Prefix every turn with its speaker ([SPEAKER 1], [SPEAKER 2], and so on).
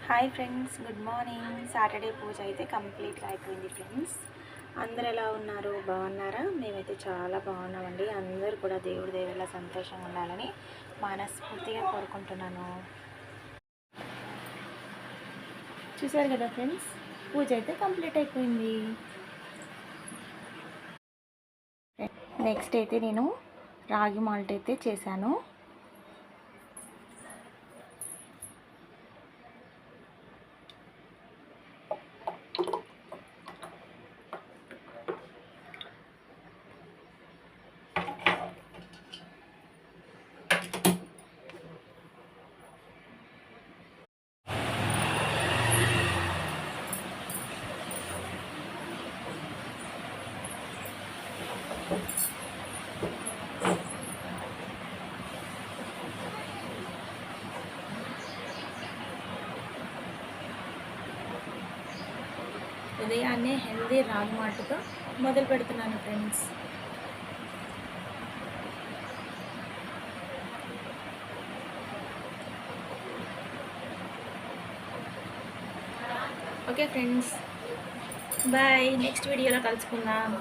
[SPEAKER 1] Hi friends, good morning. Saturday puja అయితే కంప్లీట్గా అయిపోయింది ఫ్రెండ్స్. అందరు ఎలా ఉన్నారు? బాగున్నారా? మేమైతే చాలా బాగున్నామండి. అందరూ కూడా దేవుడి దేవుళ్ళ సంతోషంగా ఉండాలని మనస్ఫూర్తిగా కోరుకుంటున్నాను. చూసారు కదా ఫ్రెండ్స్, పూజ అయితే కంప్లీట్ అయిపోయింది. నెక్స్ట్ అయితే నేను రాగి మాల్ట్ అయితే చేశాను. ఉదయాన్నే హెల్దీ రాగి మాల్ట్తో మొదలు పెడుతున్నాను friends. Okay friends, bye. Next వీడియోలో కలుసుకుందాం.